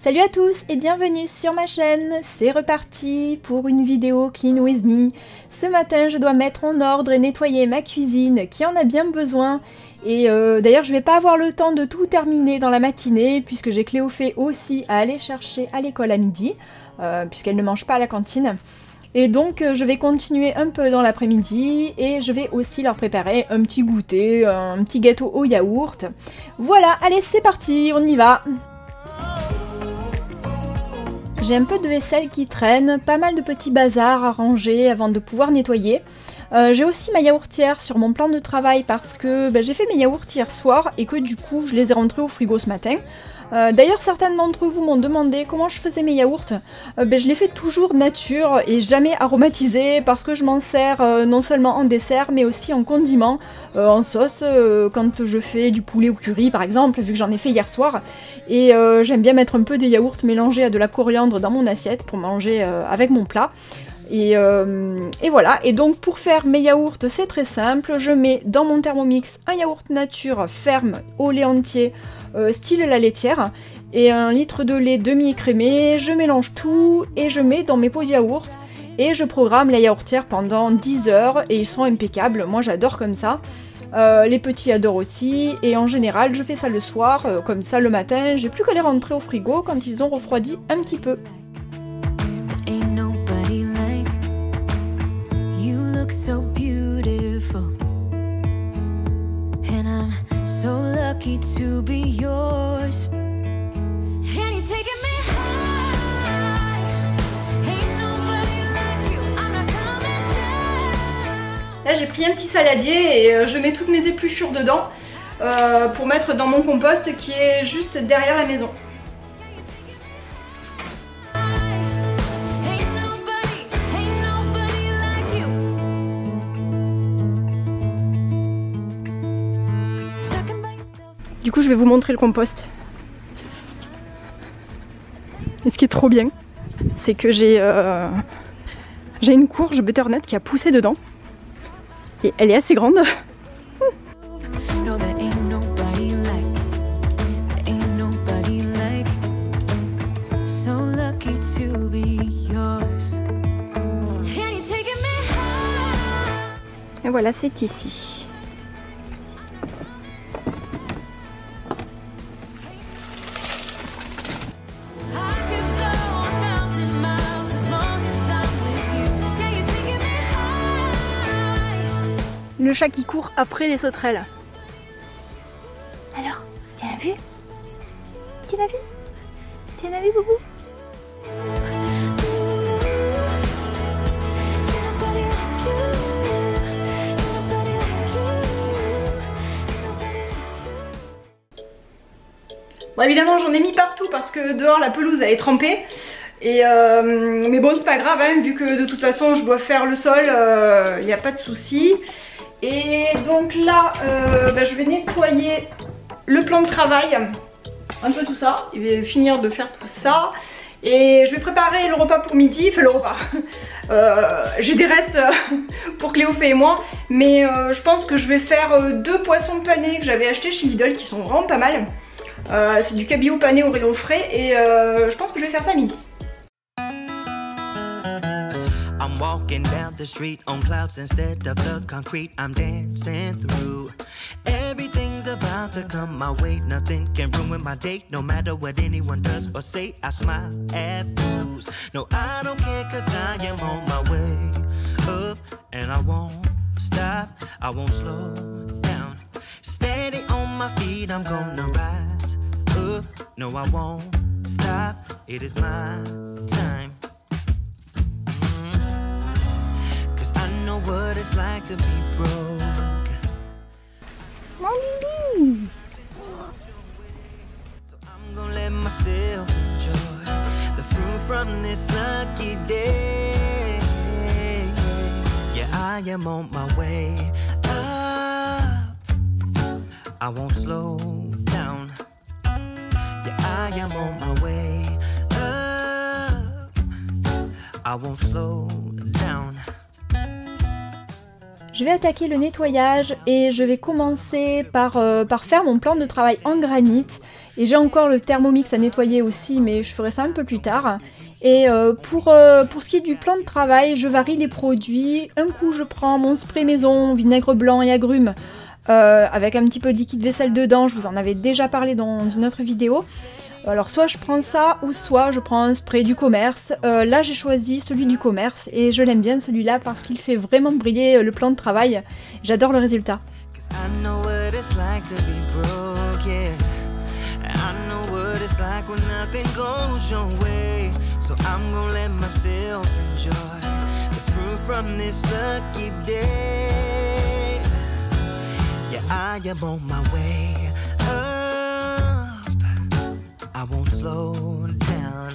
Salut à tous et bienvenue sur ma chaîne, c'est reparti pour une vidéo Clean With Me. Ce matin je dois mettre en ordre et nettoyer ma cuisine qui en a bien besoin. Et d'ailleurs je vais pas avoir le temps de tout terminer dans la matinée puisque j'ai Cléophée aussi à aller chercher à l'école à midi, puisqu'elle ne mange pas à la cantine. Et donc je vais continuer un peu dans l'après-midi et je vais aussi leur préparer un petit goûter, un petit gâteau au yaourt. Voilà, allez c'est parti, on y va! J'ai un peu de vaisselle qui traîne, pas mal de petits bazars à ranger avant de pouvoir nettoyer. J'ai aussi ma yaourtière sur mon plan de travail parce que j'ai fait mes yaourts hier soir et que du coup je les ai rentrés au frigo ce matin. D'ailleurs certaines d'entre vous m'ont demandé comment je faisais mes yaourts. Je les fais toujours nature et jamais aromatisés parce que je m'en sers non seulement en dessert mais aussi en condiment, en sauce quand je fais du poulet au curry par exemple, vu que j'en ai fait hier soir. Et j'aime bien mettre un peu de yaourt mélangé à de la coriandre dans mon assiette pour manger avec mon plat. Et voilà, et donc pour faire mes yaourts c'est très simple, je mets dans mon Thermomix un yaourt nature ferme au lait entier, style la laitière, et 1 litre de lait demi-écrémé, je mélange tout et je mets dans mes pots de yaourt et je programme la yaourtière pendant 10 heures et ils sont impeccables, moi j'adore comme ça. Les petits adorent aussi et en général je fais ça le soir, comme ça le matin j'ai plus qu'à les rentrer au frigo quand ils ont refroidi un petit peu. So beautiful, and I'm so lucky to be yours. And you're taking me high. Ain't nobody like you. I'm not coming down. Là j'ai pris un petit saladier et je mets toutes mes épluchures dedans pour mettre dans mon compost qui est juste derrière la maison. Du coup je vais vous montrer le compost. Et ce qui est trop bien, c'est que j'ai une courge butternut qui a poussé dedans. Et elle est assez grande. Et voilà, c'est ici. Le chat qui court après les sauterelles. Alors, tu l'as vu? Tu l'as vu? Tu l'as vu, Boubou? Bon, évidemment j'en ai mis partout parce que dehors la pelouse elle est trempée. Et mais bon c'est pas grave hein, vu que de toute façon je dois faire le sol, il n'y a pas de souci. Et donc là je vais nettoyer le plan de travail, un peu tout ça, je vais finir de faire tout ça. Et je vais préparer le repas pour midi, enfin le repas. J'ai des restes pour Cléophée et moi, mais je pense que je vais faire 2 poissons panés que j'avais achetés chez Lidl qui sont vraiment pas mal. C'est du cabillaud pané au rayon frais et je pense que je vais faire ça à midi. I'm walking down the street on clouds instead of the concrete I'm dancing through. Everything's about to come my way, nothing can ruin my day. No matter what anyone does or say, I smile at fools. No, I don't care cause I am on my way up and I won't stop, I won't slow down. Steady on my feet, I'm gonna rise up. No, I won't stop, it is my time. What it's like to be broke. Mon bibi. So I'm gonna let myself enjoy the fruit from this lucky day. Yeah, I am on my way up. I won't slow down. Yeah, I am on my way up. I won't slow down. je vais attaquer le nettoyage et je vais commencer par faire mon plan de travail en granit. Et j'ai encore le Thermomix à nettoyer aussi, mais je ferai ça un peu plus tard. Et pour ce qui est du plan de travail, je varie les produits. Un coup, je prends mon spray maison, vinaigre blanc et agrumes, avec un petit peu de liquide vaisselle dedans. Je vous en avais déjà parlé dans une autre vidéo. Alors soit je prends ça ou soit je prends un spray du commerce. Là j'ai choisi celui du commerce et je l'aime bien celui-là parce qu'il fait vraiment briller le plan de travail. J'adore le résultat. I won't slow down.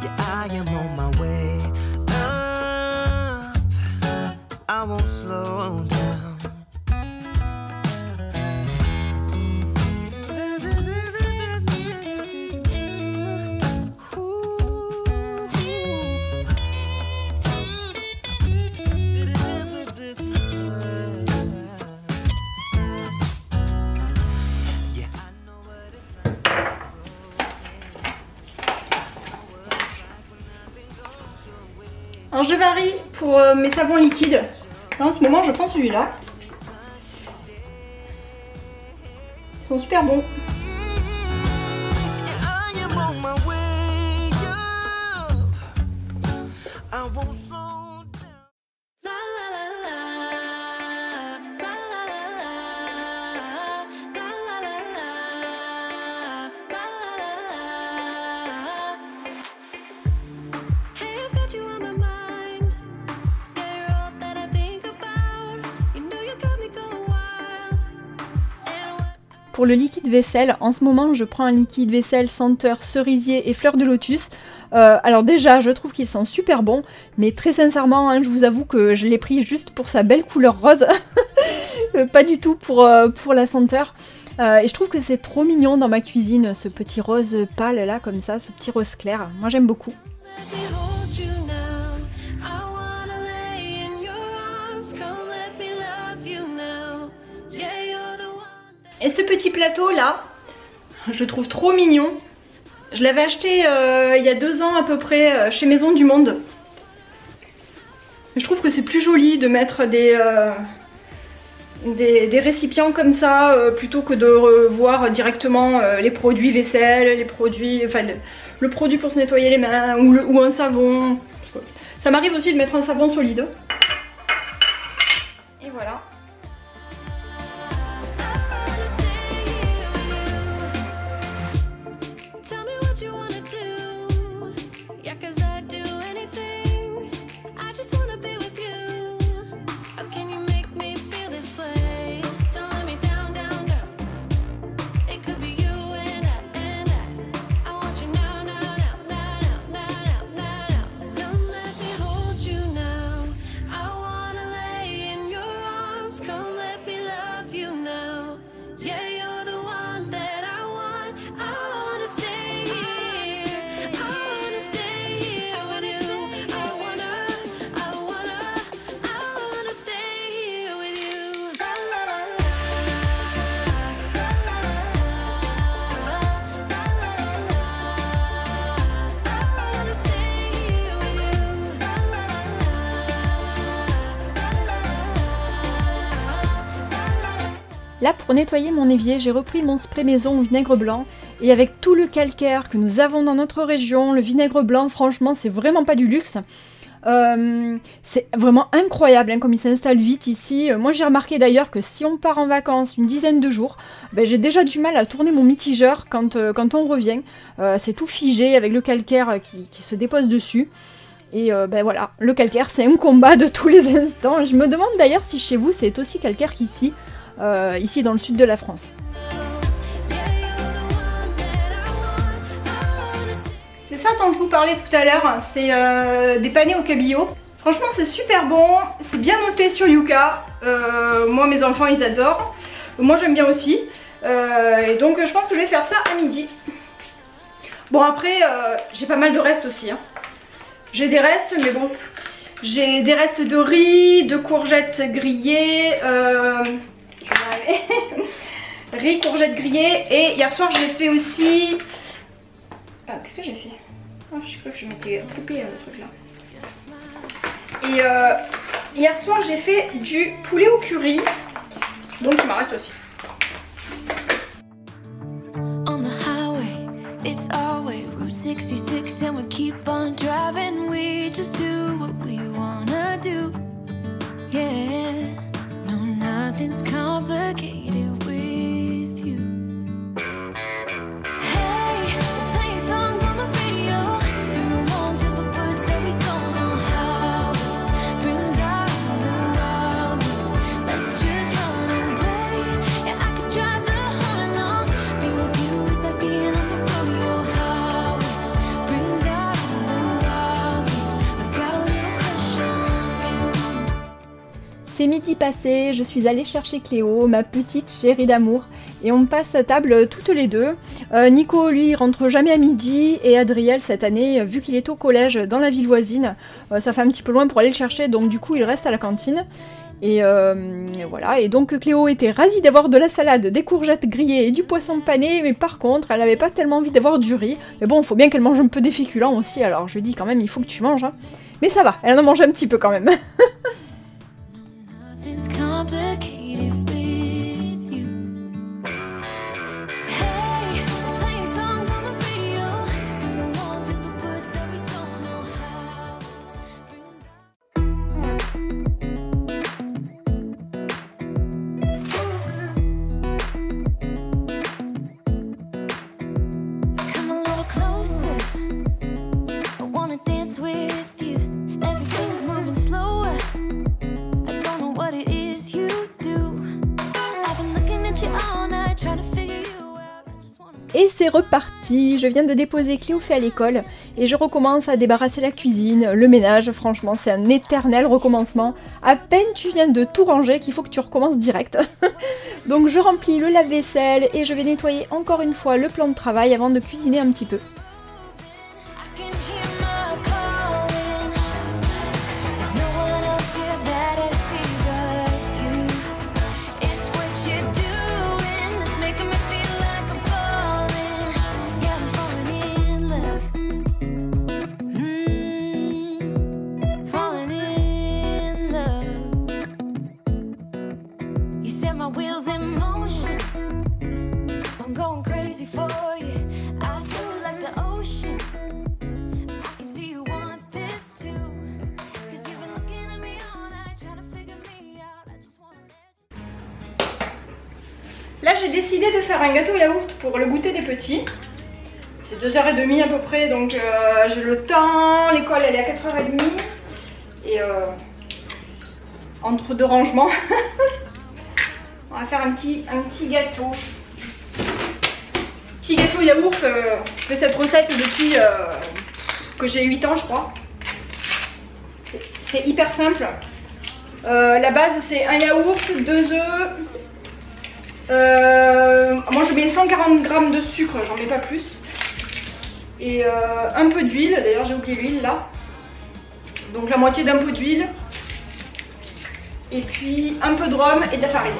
Yeah, I am on my way up. I won't slow down. Alors je varie pour mes savons liquides. Là, en ce moment je prends celui-là. Ils sont super bons. Pour le liquide vaisselle, en ce moment je prends un liquide vaisselle senteur cerisier et fleur de lotus. Alors déjà je trouve qu'ils sont super bons, mais très sincèrement hein, je vous avoue que je l'ai pris juste pour sa belle couleur rose, pas du tout pour la senteur. Et je trouve que c'est trop mignon dans ma cuisine, ce petit rose pâle là comme ça, ce petit rose clair, moi j'aime beaucoup. Et ce petit plateau là, je le trouve trop mignon. Je l'avais acheté il y a 2 ans à peu près chez Maison du Monde. Je trouve que c'est plus joli de mettre des récipients comme ça plutôt que de voir directement les produits vaisselle, les produits, enfin le produit pour se nettoyer les mains ou un savon. Ça m'arrive aussi de mettre un savon solide. Et voilà. Là, pour nettoyer mon évier, j'ai repris mon spray maison au vinaigre blanc. Et avec tout le calcaire que nous avons dans notre région, le vinaigre blanc, franchement, c'est vraiment pas du luxe. C'est vraiment incroyable hein, comme il s'installe vite ici. Moi, j'ai remarqué d'ailleurs que si on part en vacances une dizaine de jours, ben, j'ai déjà du mal à tourner mon mitigeur quand on revient. C'est tout figé avec le calcaire qui se dépose dessus. Et ben voilà, le calcaire, c'est un combat de tous les instants. Je me demande d'ailleurs si chez vous, c'est aussi calcaire qu'ici. Ici dans le sud de la France. C'est ça dont je vous parlais tout à l'heure, c'est des panais au cabillaud. Franchement c'est super bon, c'est bien noté sur Yuka. Moi mes enfants ils adorent, moi j'aime bien aussi. Et donc je pense que je vais faire ça à midi. Bon après j'ai pas mal de restes aussi. Hein. J'ai des restes mais bon, J'ai des restes de riz, de courgettes grillées, riz, courgettes grillées, et hier soir j'ai fait aussi... Ah, qu'est-ce que j'ai fait? Ah, je sais pas, je m'étais coupé le truc là. Et hier soir j'ai fait du poulet au curry, donc il m'en reste aussi. On the highway, it's our way, Route 66, and we keep on driving. We just do what we wanna do. Yeah, no, nothing's complicated with you. Hey, playing songs on the radio, sing along to the words that we don't know how. Brings out the wild ones. Let's just run away. Yeah, I could drive the whole along. Being with you is like being on the rodeo highways. Brings out the wild ones. I got a little crush on you. C'est midi passé, je suis allée chercher Cléo, ma petite chérie d'amour, et on passe à table toutes les deux. Nico, lui, il rentre jamais à midi, et Adriel, cette année, vu qu'il est au collège dans la ville voisine, ça fait un petit peu loin pour aller le chercher, donc du coup il reste à la cantine. Et voilà, et donc Cléo était ravie d'avoir de la salade, des courgettes grillées et du poisson pané, mais par contre, elle avait pas tellement envie d'avoir du riz. Mais bon, faut bien qu'elle mange un peu des féculents aussi, alors je lui dis quand même, il faut que tu manges. Hein. Mais ça va, elle en mange un petit peu quand même. Nothing's complicated with you. Hey, playing songs on the radio, sing along to the words that we don't know how. Brings Come a little closer. I wanna dance with you. Everything's moving slower. I don't know what it is you do. I've been looking at you all night, trying to figure you out. I just wanna... Et c'est reparti, je viens de déposer Cléophée à l'école et je recommence à débarrasser la cuisine, le ménage, franchement c'est un éternel recommencement. À peine tu viens de tout ranger qu'il faut que tu recommences direct. Donc je remplis le lave-vaisselle et je vais nettoyer encore une fois le plan de travail avant de cuisiner un petit peu. I can hear my calling. There's no one else here that I see but you. It's what you're doing that's making me feel like I'm falling. Yeah, I'm falling in love. Falling in love. You set my wheels in motion. I'm going crazy for you. I feel like the ocean. I can see you want this too. 'Cause you've been looking at me all night, trying to figure me out. I just wanna let you. Là j'ai décidé de faire un gâteau yaourt pour le goûter des petits. C'est 2h30 à peu près, donc j'ai le temps, l'école elle est à 4h30. Et entre deux rangements, on va faire un petit gâteau. Petit gâteau yaourt, je fais cette recette depuis que j'ai 8 ans je crois. C'est hyper simple. La base c'est un yaourt, 2 œufs. Moi je mets 140 g de sucre, j'en mets pas plus. Et un peu d'huile, d'ailleurs j'ai oublié l'huile là. Donc la moitié d'un peu d'huile. Et puis un peu de rhum et de la farine.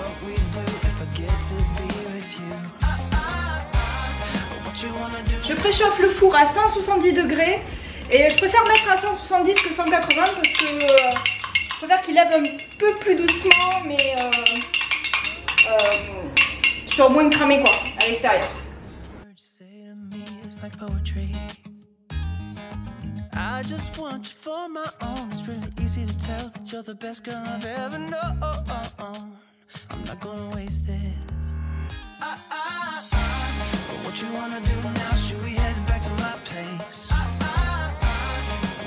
Je préchauffe le four à 170 degrés et je préfère mettre à 170 que 180 parce que je préfère qu'il lève un peu plus doucement mais qu'il soit au moins cramé quoi à l'extérieur. I just want you for my own. It's really easy to tell that you're the best girl I've ever known. I'm not gonna waste this. But what you wanna do now? Should we head back to my place?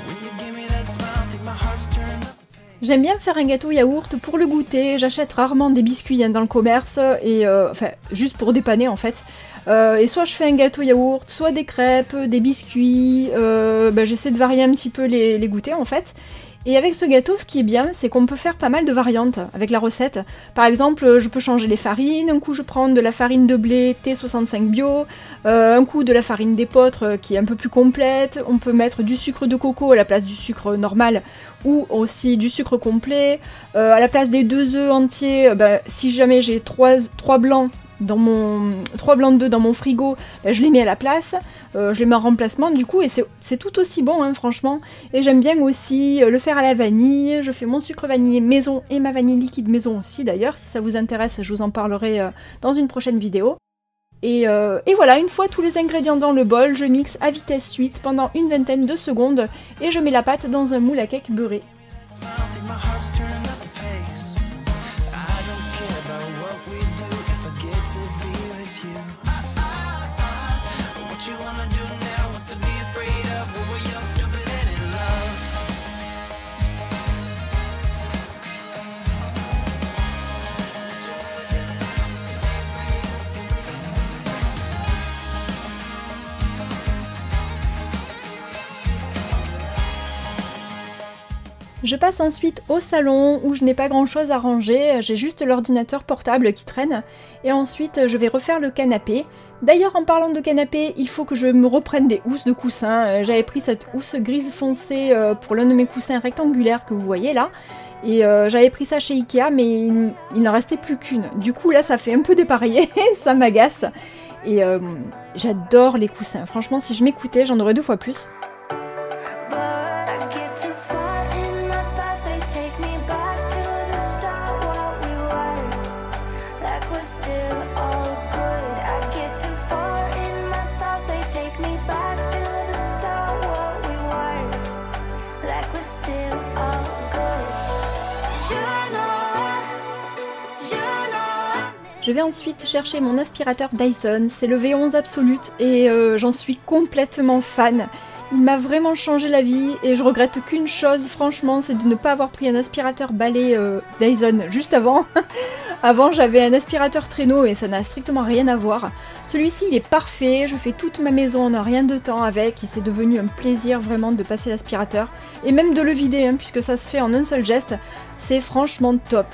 When you give me that smile, I think my heart's turned up. J'aime bien faire un gâteau yaourt pour le goûter, j'achète rarement des biscuits dans le commerce, et enfin juste pour dépanner en fait. Et soit je fais un gâteau yaourt, soit des crêpes, des biscuits, j'essaie de varier un petit peu les goûters en fait. Et avec ce gâteau, ce qui est bien, c'est qu'on peut faire pas mal de variantes avec la recette. Par exemple, je peux changer les farines. Un coup, je prends de la farine de blé T65 bio. Un coup, de la farine d'épeautre qui est un peu plus complète. On peut mettre du sucre de coco à la place du sucre normal ou aussi du sucre complet. À la place des 2 œufs entiers, si jamais j'ai 3 blancs dans mon 3 blancs d'œufs dans mon frigo, je les mets à la place, je les mets en remplacement du coup et c'est tout aussi bon hein, franchement. Et j'aime bien aussi le faire à la vanille, je fais mon sucre vanillé maison et ma vanille liquide maison aussi d'ailleurs, si ça vous intéresse je vous en parlerai dans une prochaine vidéo. Et voilà, une fois tous les ingrédients dans le bol, je mixe à vitesse 8 pendant une vingtaine de secondes et je mets la pâte dans un moule à cake beurré. Je passe ensuite au salon où je n'ai pas grand chose à ranger, j'ai juste l'ordinateur portable qui traîne et ensuite je vais refaire le canapé. D'ailleurs en parlant de canapé, il faut que je me reprenne des housses de coussins, j'avais pris cette housse grise foncée pour l'un de mes coussins rectangulaires que vous voyez là et j'avais pris ça chez Ikea mais il n'en restait plus qu'une. Du coup là ça fait un peu dépareillé, ça m'agace et j'adore les coussins, franchement si je m'écoutais j'en aurais 2 fois plus. Je vais ensuite chercher mon aspirateur Dyson, c'est le V11 Absolute et j'en suis complètement fan. Il m'a vraiment changé la vie et je regrette qu'une chose franchement, c'est de ne pas avoir pris un aspirateur balai Dyson juste avant. Avant j'avais un aspirateur traîneau et ça n'a strictement rien à voir. Celui-ci il est parfait, je fais toute ma maison en un rien de temps avec et c'est devenu un plaisir vraiment de passer l'aspirateur. Et même de le vider hein, puisque ça se fait en un seul geste, c'est franchement top.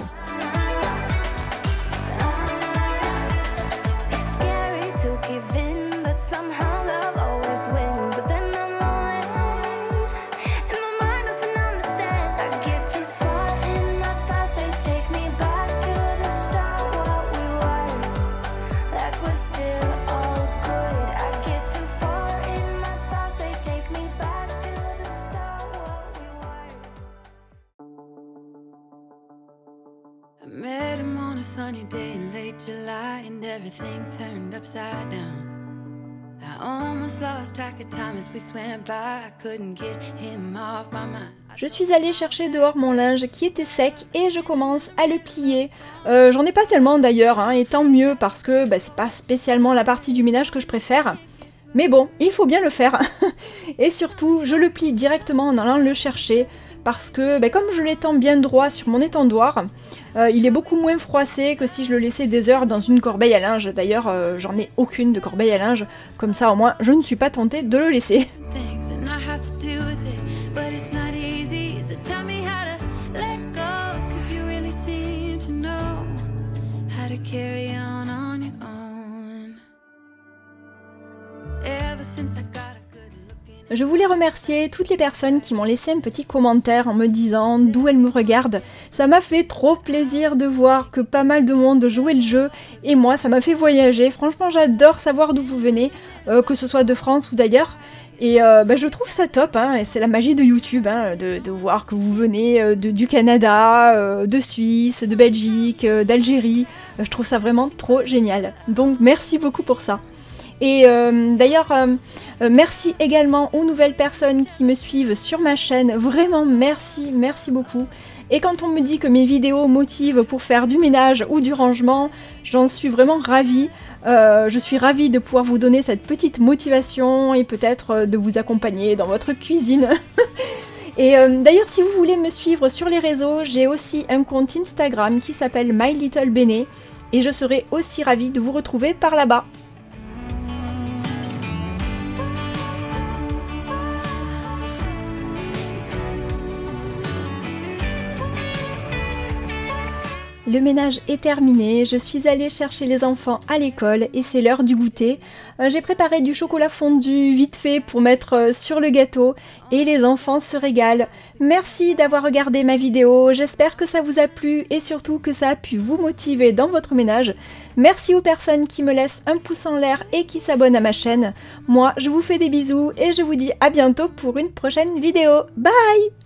Met him on a sunny day in late July and everything turned upside down. I almost lost track of time as weeks went by. I couldn't get him off my mind. Je suis allée chercher dehors mon linge qui était sec et je commence à le plier. J'en ai pas tellement d'ailleurs, hein, et tant mieux parce que c'est pas spécialement la partie du ménage que je préfère. Mais bon, il faut bien le faire. Et surtout, je le plie directement en allant le chercher. Parce que comme je l'étends bien droit sur mon étendoir, il est beaucoup moins froissé que si je le laissais des heures dans une corbeille à linge. D'ailleurs, j'en ai aucune de corbeille à linge, comme ça au moins je ne suis pas tentée de le laisser. Je voulais remercier toutes les personnes qui m'ont laissé un petit commentaire en me disant d'où elles me regardent. Ça m'a fait trop plaisir de voir que pas mal de monde jouait le jeu et moi ça m'a fait voyager. Franchement j'adore savoir d'où vous venez, que ce soit de France ou d'ailleurs. Et je trouve ça top, hein, et c'est la magie de YouTube, hein, de voir que vous venez du Canada, de Suisse, de Belgique, d'Algérie. Je trouve ça vraiment trop génial. Donc merci beaucoup pour ça. Et d'ailleurs, merci également aux nouvelles personnes qui me suivent sur ma chaîne. Vraiment, merci beaucoup. Et quand on me dit que mes vidéos motivent pour faire du ménage ou du rangement, j'en suis vraiment ravie. Je suis ravie de pouvoir vous donner cette petite motivation et peut-être de vous accompagner dans votre cuisine. Et d'ailleurs, si vous voulez me suivre sur les réseaux, j'ai aussi un compte Instagram qui s'appelle My Little Bene. Et je serai aussi ravie de vous retrouver par là-bas. le ménage est terminé, je suis allée chercher les enfants à l'école et c'est l'heure du goûter. J'ai préparé du chocolat fondu vite fait pour mettre sur le gâteau et les enfants se régalent. Merci d'avoir regardé ma vidéo, j'espère que ça vous a plu et surtout que ça a pu vous motiver dans votre ménage. Merci aux personnes qui me laissent un pouce en l'air et qui s'abonnent à ma chaîne. Moi, je vous fais des bisous et je vous dis à bientôt pour une prochaine vidéo. Bye!